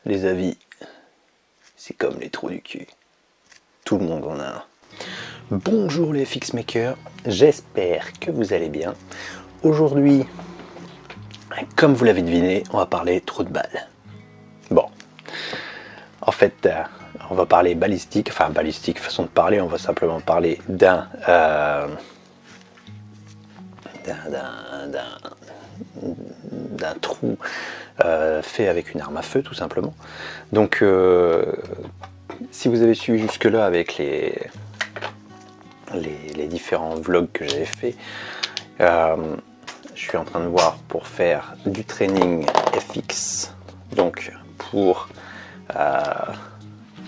les avis, c'est comme les trous du cul. Tout le monde en a un. Bonjour les fixmakers, j'espère que vous allez bien. Aujourd'hui, comme vous l'avez deviné, on va parler trou de balle. Bon, en fait, on va parler balistique, enfin balistique, façon de parler, on va simplement parler d'un trou fait avec une arme à feu tout simplement. Donc si vous avez suivi jusque là avec les différents vlogs que j'avais fait, je suis en train de voir pour faire du training FX, donc pour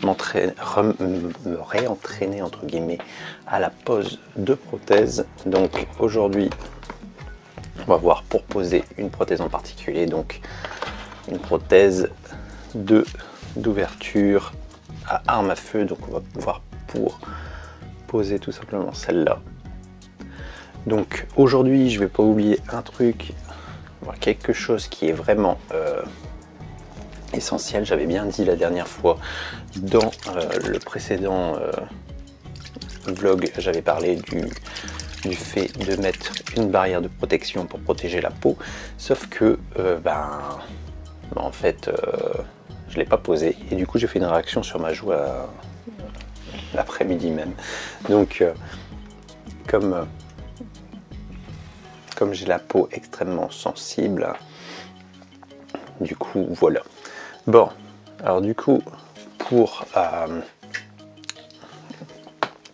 me réentraîner entre guillemets à la pose de prothèse. Donc aujourd'hui on va voir pour poser une prothèse en particulier, donc une prothèse d'ouverture à arme à feu. Donc on va pouvoir pour poser tout simplement celle-là. Donc aujourd'hui je vais pas oublier un truc, quelque chose qui est vraiment essentiel. J'avais bien dit la dernière fois dans le précédent vlog, j'avais parlé du fait de mettre une barrière de protection pour protéger la peau, sauf que en fait je l'ai pas posé et du coup j'ai fait une réaction sur ma joue l'après-midi même. Donc comme j'ai la peau extrêmement sensible, du coup voilà. Bon, alors du coup pour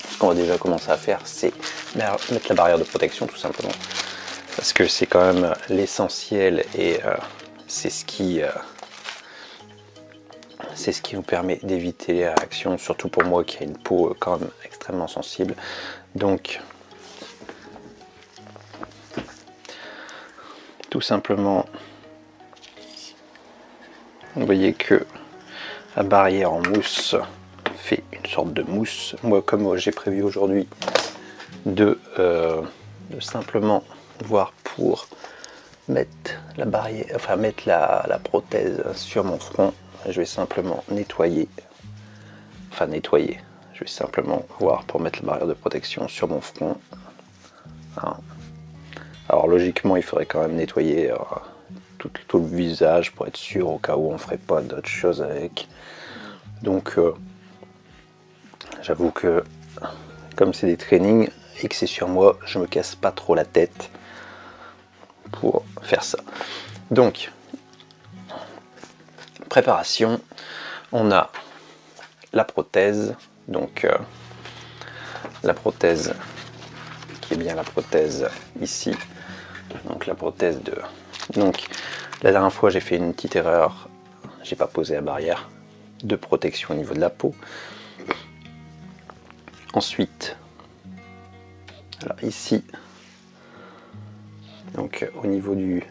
ce qu'on va déjà commencer à faire, c'est mettre la barrière de protection tout simplement, parce que c'est quand même l'essentiel et c'est ce qui nous permet d'éviter les réactions, surtout pour moi qui a une peau quand même extrêmement sensible. Donc tout simplement, vous voyez que la barrière en mousse fait une sorte de mousse. Moi, comme j'ai prévu aujourd'hui de simplement voir pour mettre la barrière, enfin mettre la prothèse sur mon front, je vais simplement nettoyer, je vais simplement voir pour mettre la barrière de protection sur mon front. Hein. Alors logiquement il faudrait quand même nettoyer tout le visage pour être sûr au cas où on ferait pas d'autres choses avec. Donc j'avoue que comme c'est des trainings et que c'est sur moi, je me casse pas trop la tête pour faire ça. Donc préparation, on a la prothèse, donc la prothèse qui est bien la prothèse ici, donc la prothèse de... Donc la dernière fois j'ai fait une petite erreur, j'ai pas posé la barrière de protection au niveau de la peau. Ensuite, alors ici, donc au niveau de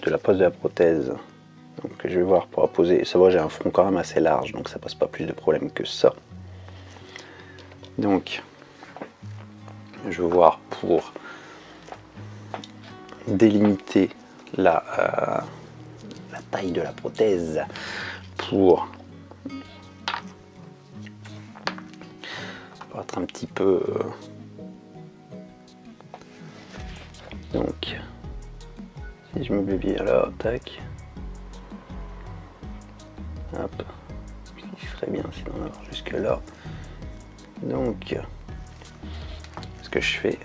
la pose de la prothèse, donc je vais voir pour la poser, ça va, j'ai un front quand même assez large, donc ça pose pas plus de problème que ça. Donc je vais voir pour délimiter la taille de la prothèse pour être un petit peu donc si je me mets bien là, tac, hop, ce serait bien sinon on va jusque là. Donc ce que je fais,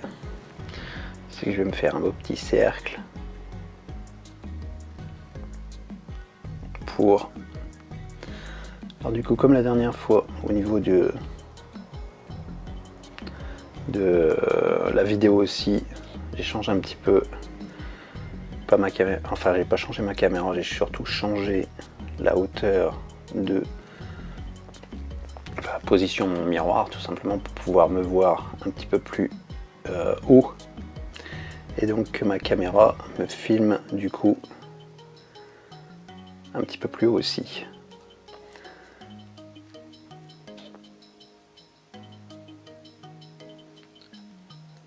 c'est que je vais me faire un beau petit cercle pour... Alors du coup, comme la dernière fois, au niveau de la vidéo aussi, j'ai changé un petit peu, pas ma caméra, enfin j'ai pas changé ma caméra, j'ai surtout changé la hauteur de la position de mon miroir, tout simplement pour pouvoir me voir un petit peu plus haut, et donc que ma caméra me filme du coup un petit peu plus haut aussi.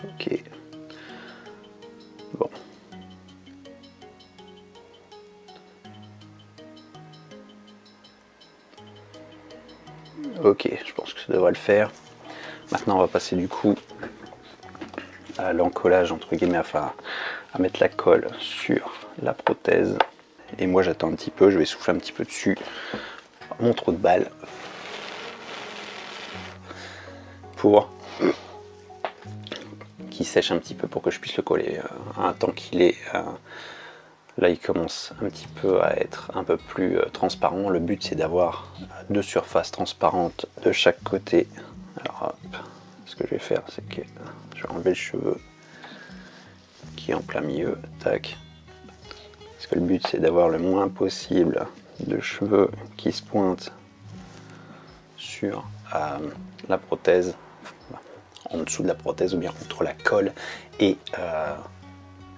Ok. Bon. Ok, je pense que ça devrait le faire. Maintenant on va passer du coup à l'encollage entre guillemets, enfin à mettre la colle sur la prothèse. Et moi j'attends un petit peu, je vais souffler un petit peu dessus mon trou de balle pour qu'il sèche un petit peu pour que je puisse le coller. Un temps qu'il est là, il commence un petit peu à être un peu plus transparent. Le but c'est d'avoir deux surfaces transparentes de chaque côté. Alors hop, ce que je vais faire c'est que je vais enlever le cheveu qui est en plein milieu, tac. Parce que le but c'est d'avoir le moins possible de cheveux qui se pointent sur la prothèse, en dessous de la prothèse ou bien entre la colle et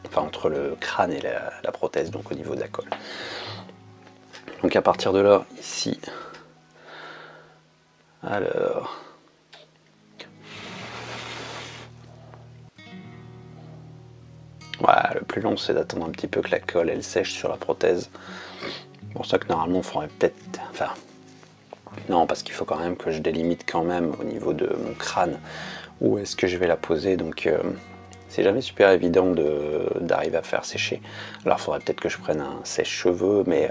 enfin entre le crâne et la prothèse, donc au niveau de la colle. Donc à partir de là, ici, alors voilà, le plus long c'est d'attendre un petit peu que la colle elle sèche sur la prothèse. C'est pour ça que normalement il faudrait peut-être, enfin non, parce qu'il faut quand même que je délimite quand même au niveau de mon crâne où est-ce que je vais la poser, donc c'est jamais super évident d'arriver à faire sécher. Alors il faudrait peut-être que je prenne un sèche-cheveux, mais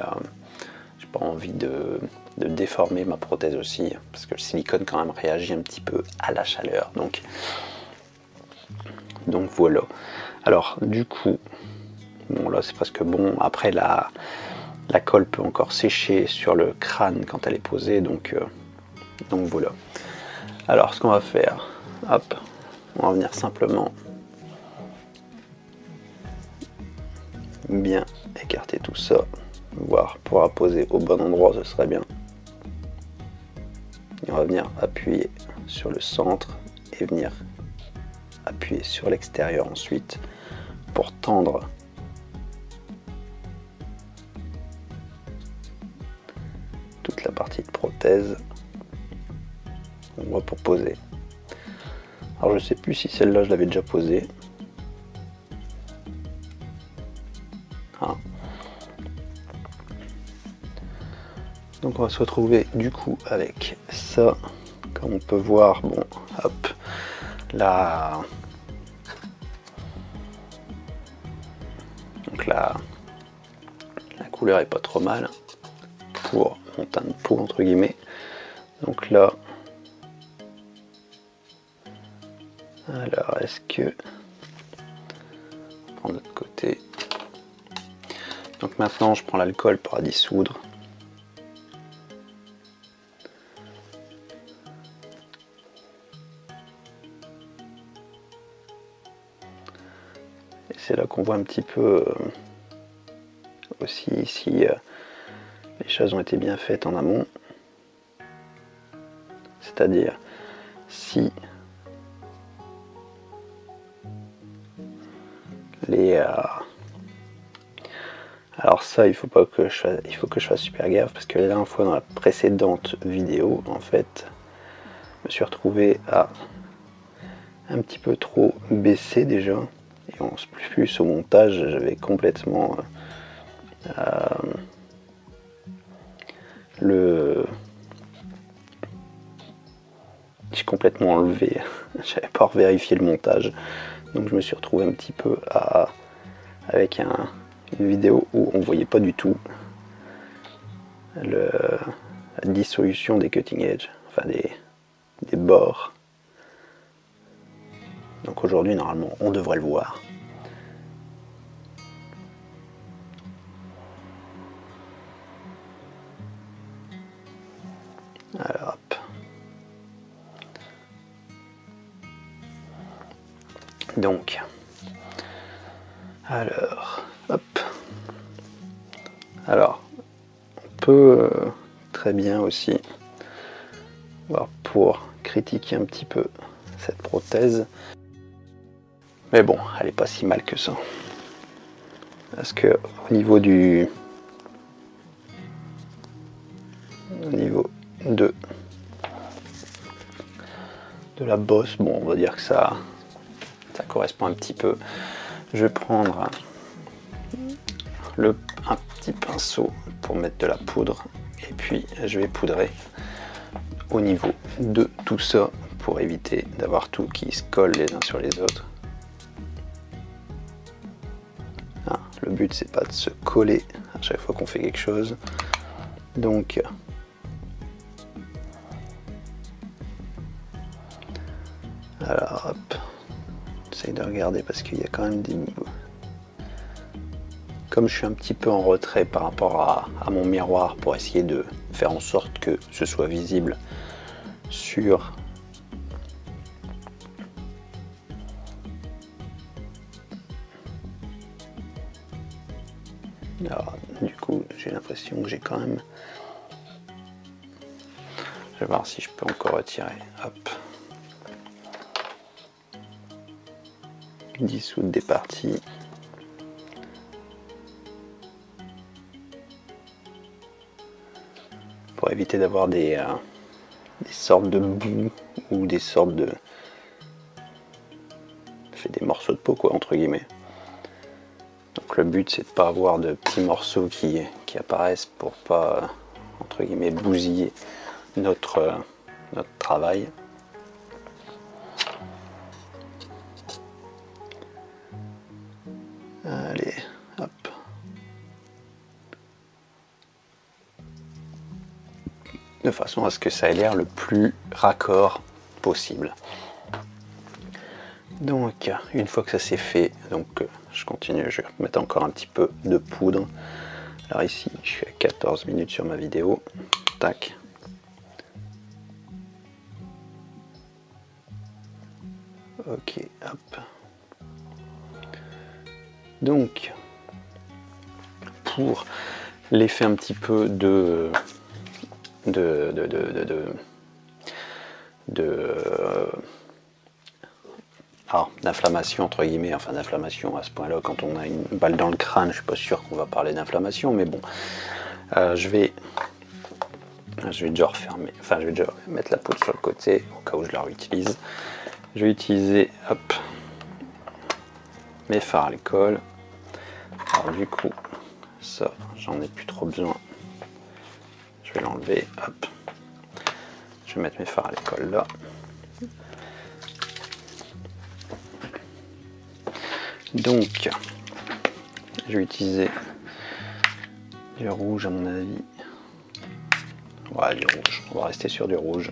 j'ai pas envie de déformer ma prothèse aussi, parce que le silicone quand même réagit un petit peu à la chaleur, donc voilà. Alors du coup, bon là c'est presque bon, après la colle peut encore sécher sur le crâne quand elle est posée, donc voilà. Alors ce qu'on va faire, hop, on va venir simplement bien écarter tout ça, voir pour la poser au bon endroit, ce serait bien. Et on va venir appuyer sur le centre et venir appuyer sur l'extérieur ensuite pour tendre toute la partie de prothèse. On voit pour poser. Alors je sais plus si celle-là je l'avais déjà posée. Ah. Donc on va se retrouver du coup avec ça. Comme on peut voir, bon, hop, là. Donc la couleur est pas trop mal pour mon teint de peau entre guillemets. Donc là, alors est-ce que on prend de l'autre côté. Donc maintenant je prends l'alcool pour la dissoudre. Et c'est là qu'on voit un petit peu aussi si les choses ont été bien faites en amont. C'est-à-dire si les alors ça il faut que je fasse super gaffe, parce que la dernière fois dans la précédente vidéo en fait je me suis retrouvé à un petit peu trop baisser déjà, et en plus au montage j'avais complètement j'ai complètement enlevé, j'avais pas vérifié le montage, donc je me suis retrouvé un petit peu avec une vidéo où on voyait pas du tout la dissolution des cutting edge, enfin des bords. Donc aujourd'hui normalement on devrait le voir. Alors hop. Donc alors hop. Alors on peut très bien aussi voir pour critiquer un petit peu cette prothèse, mais bon elle est pas si mal que ça, parce que au niveau de la bosse, bon on va dire que ça correspond un petit peu. Je vais prendre un petit pinceau pour mettre de la poudre et puis je vais poudrer au niveau de tout ça pour éviter d'avoir tout qui se colle les uns sur les autres. Ah, le but c'est pas de se coller à chaque fois qu'on fait quelque chose. Donc alors hop, j'essaye de regarder parce qu'il y a quand même des niveaux. Comme je suis un petit peu en retrait par rapport à mon miroir pour essayer de faire en sorte que ce soit visible sur alors, du coup j'ai l'impression que j'ai quand même, je vais voir si je peux encore retirer, hop, dissoudre des parties. Pour éviter d'avoir des sortes de boue ou des sortes de... fait des morceaux de peau quoi entre guillemets. Donc le but c'est de pas avoir de petits morceaux qui apparaissent pour pas entre guillemets bousiller notre travail. Allez, hop. De façon à ce que ça ait l'air le plus raccord possible. Donc une fois que ça c'est fait, donc je continue, je vais mettre encore un petit peu de poudre. Alors ici je suis à 14 minutes sur ma vidéo, tac. Ok, hop. Donc pour l'effet un petit peu d'inflammation entre guillemets, enfin d'inflammation à ce point là, quand on a une balle dans le crâne, je suis pas sûr qu'on va parler d'inflammation, mais bon, je vais déjà refermer, enfin je vais déjà mettre la poudre sur le côté au cas où je la réutilise. Je vais utiliser hop mes fards alcool. Alors du coup ça j'en ai plus trop besoin, je vais l'enlever, hop, je vais mettre mes fards alcool là. Donc je vais utiliser du rouge à mon avis, ouais du rouge, on va rester sur du rouge.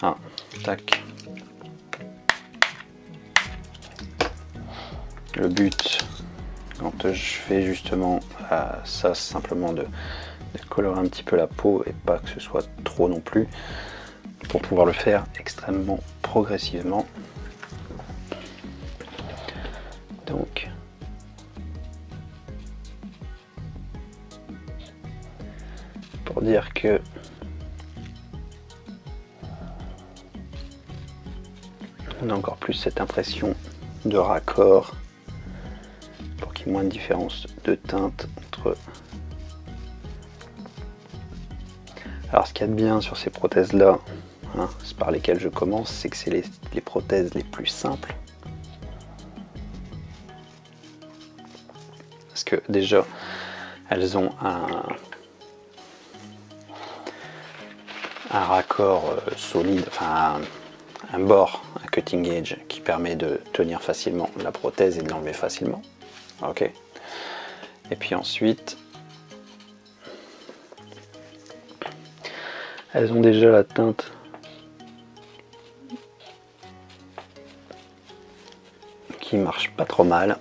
Ah, tac. Le but, quand je fais justement ça, c'est simplement de colorer un petit peu la peau et pas que ce soit trop non plus, pour pouvoir le faire extrêmement progressivement. Donc, pour dire que on a encore plus cette impression de raccord, pour qu'il y ait moins de différence de teinte entre... Alors ce qu'il y a de bien sur ces prothèses là, hein, c'est par lesquelles je commence, c'est que c'est les prothèses les plus simples. Parce que déjà elles ont un raccord solide, enfin un bord, un cutting edge qui permet de tenir facilement la prothèse et de l'enlever facilement. Ok. Et puis ensuite, elles ont déjà la teinte qui marche pas trop mal.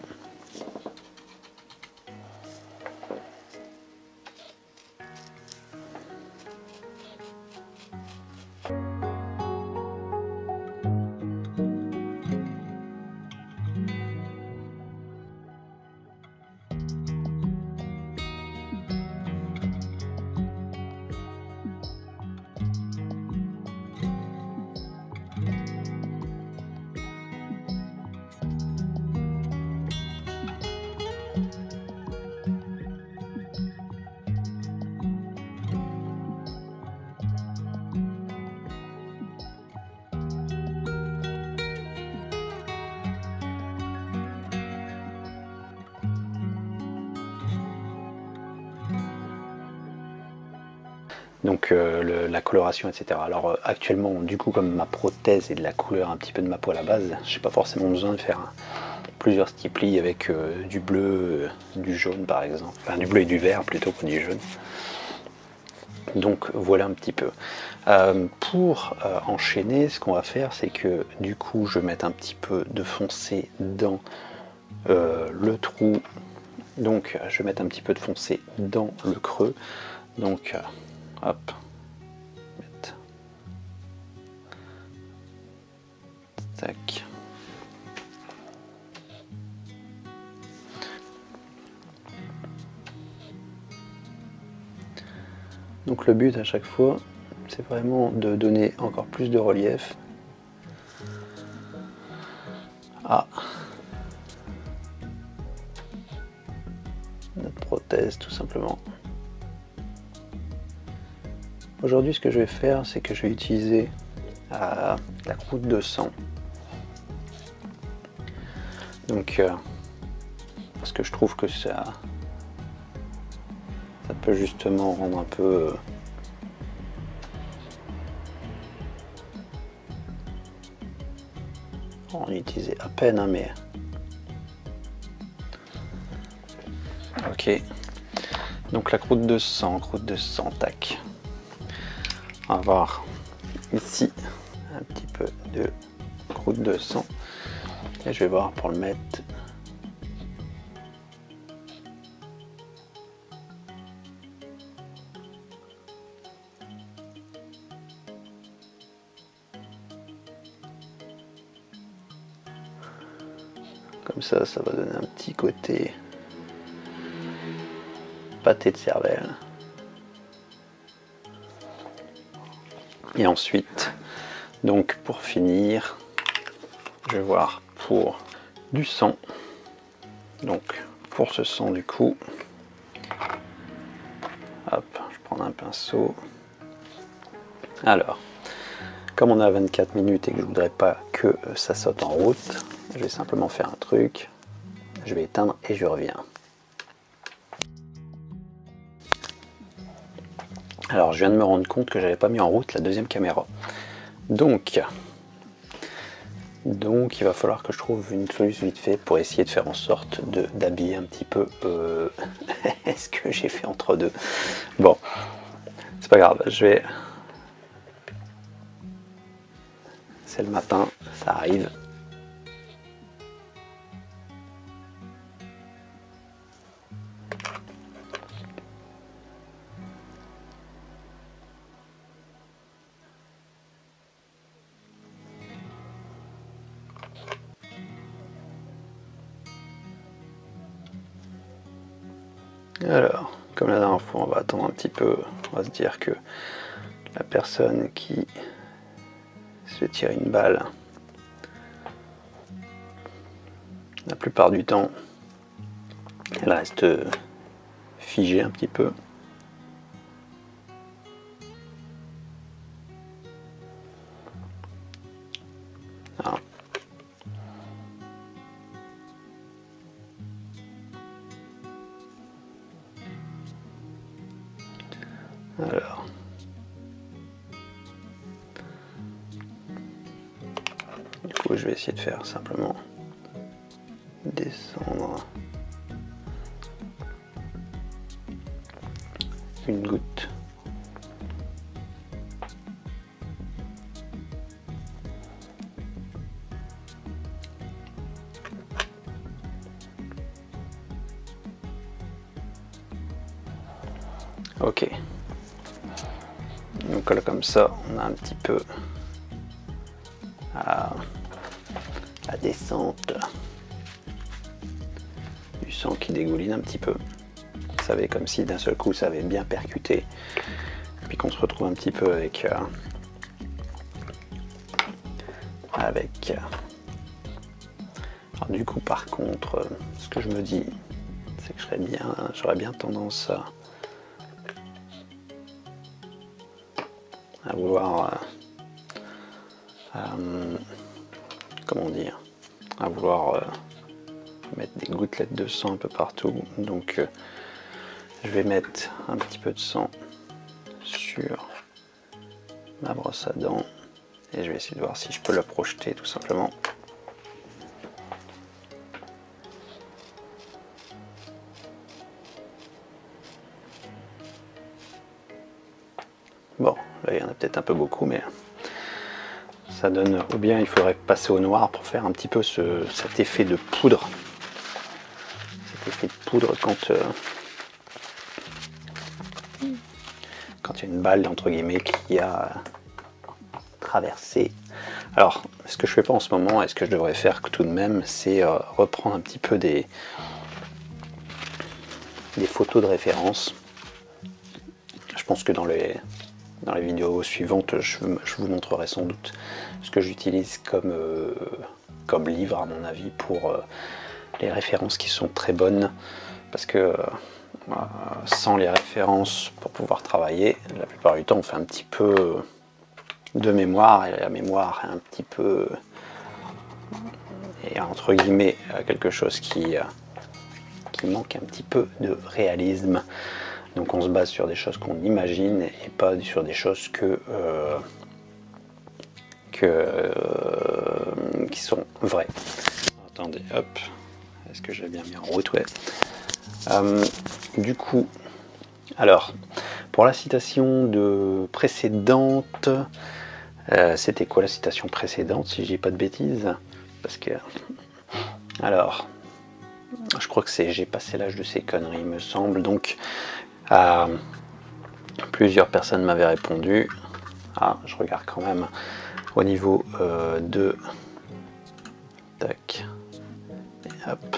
Donc la coloration, etc. Alors actuellement, du coup, comme ma prothèse est de la couleur un petit peu de ma peau à la base, j'ai pas forcément besoin de faire plusieurs stipplis avec du bleu, du jaune par exemple, enfin du bleu et du vert plutôt que du jaune. Donc voilà un petit peu. Pour enchaîner, ce qu'on va faire, c'est que du coup, je vais mettre un petit peu de foncé dans le trou. Donc je vais mettre un petit peu de foncé dans le creux. Donc hop. Tac. Donc le but à chaque fois, c'est vraiment de donner encore plus de relief à notre prothèse tout simplement. Aujourd'hui, ce que je vais faire, c'est que je vais utiliser la croûte de sang. Donc, parce que je trouve que ça peut justement rendre un peu on utilisait à peine, hein, mais ok. Donc la croûte de sang, tac. On va voir ici un petit peu de croûte de sang et je vais voir pour le mettre. Comme ça, ça va donner un petit côté pâté de cervelle. Et ensuite, donc pour finir, je vais voir pour du sang. Donc pour ce sang du coup, hop, je prends un pinceau. Alors, comme on a 24 minutes et que je voudrais pas que ça saute en route, je vais simplement faire un truc. Je vais éteindre et je reviens. Alors je viens de me rendre compte que j'avais pas mis en route la deuxième caméra. Donc il va falloir que je trouve une solution vite fait pour essayer de faire en sorte d'habiller un petit peu ce que j'ai fait entre deux. Bon, c'est pas grave, je vais... C'est le matin, ça arrive. Alors, comme la dernière fois, on va attendre un petit peu. On va se dire que la personne qui se tire une balle, la plupart du temps, elle reste figée un petit peu. Alors, du coup, je vais essayer de faire simplement descendre une goutte. Ok. Donc là, comme ça, on a un petit peu la descente du sang qui dégouline un petit peu. Vous savez, comme si d'un seul coup ça avait bien percuté, puis qu'on se retrouve un petit peu avec Alors, du coup, par contre, ce que je me dis, c'est que j'aurais bien tendance à vouloir comment dire, à vouloir mettre des gouttelettes de sang un peu partout. Donc je vais mettre un petit peu de sang sur ma brosse à dents et je vais essayer de voir si je peux la projeter tout simplement. Bon, là il y en a peut-être un peu beaucoup, mais ça donne, ou bien il faudrait passer au noir pour faire un petit peu cet effet de poudre. Cet effet de poudre quand il y a une balle entre guillemets qui a traversé. Alors, ce que je fais pas en ce moment, et ce que je devrais faire tout de même, c'est reprendre un petit peu des photos de référence. Je pense que dans les vidéos suivantes, je vous montrerai sans doute ce que j'utilise comme livre, à mon avis, pour les références qui sont très bonnes. Parce que sans les références pour pouvoir travailler, la plupart du temps, on fait un petit peu de mémoire, et la mémoire est un petit peu, et entre guillemets, quelque chose qui manque un petit peu de réalisme. Donc on se base sur des choses qu'on imagine et pas sur des choses qui sont vraies. Attendez, hop, est-ce que j'ai bien mis en route? Ouais. Du coup, alors, pour la citation précédente, c'était quoi la citation précédente, si je dis pas de bêtises? Parce que, alors, je crois que c'est j'ai passé l'âge de ces conneries, il me semble. Donc, plusieurs personnes m'avaient répondu. Ah, je regarde quand même au niveau de... Tac. Et hop.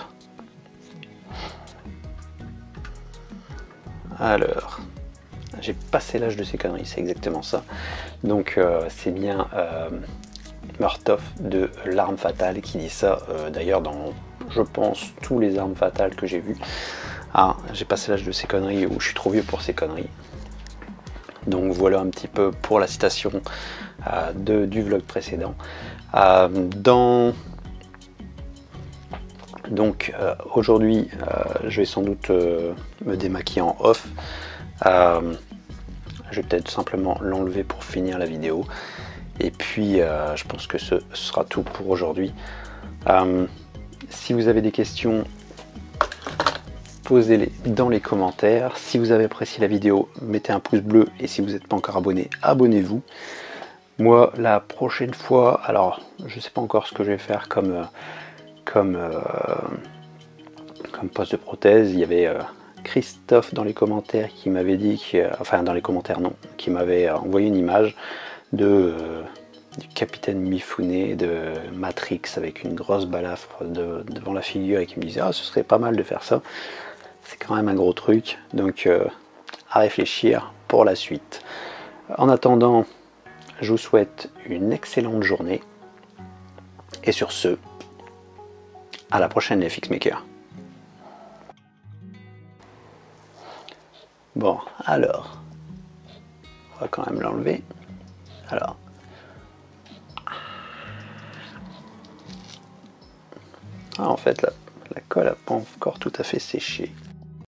Alors, j'ai passé l'âge de ces conneries, c'est exactement ça. Donc, c'est bien Murtoff de L'Arme Fatale qui dit ça. D'ailleurs, dans, je pense, tous les armes fatales que j'ai vues. Ah, j'ai passé l'âge de ces conneries, ou je suis trop vieux pour ces conneries. Donc voilà un petit peu pour la citation du vlog précédent. Donc aujourd'hui, je vais sans doute me démaquiller en off. Je vais peut-être simplement l'enlever pour finir la vidéo. Et puis je pense que ce sera tout pour aujourd'hui. Si vous avez des questions, posez-les dans les commentaires. Si vous avez apprécié la vidéo, mettez un pouce bleu. Et si vous n'êtes pas encore abonné, abonnez-vous. Moi, la prochaine fois, alors je ne sais pas encore ce que je vais faire comme poste de prothèse. Il y avait Christophe dans les commentaires qui m'avait dit, enfin dans les commentaires non, qui m'avait envoyé une image du capitaine Mifune de Matrix avec une grosse balafre devant la figure et qui me disait ah, ce serait pas mal de faire ça. C'est quand même un gros truc, donc à réfléchir pour la suite. En attendant, je vous souhaite une excellente journée et sur ce, à la prochaine les Fixmakers. Bon, alors, on va quand même l'enlever. Alors, en fait, la colle n'a pas encore tout à fait séché.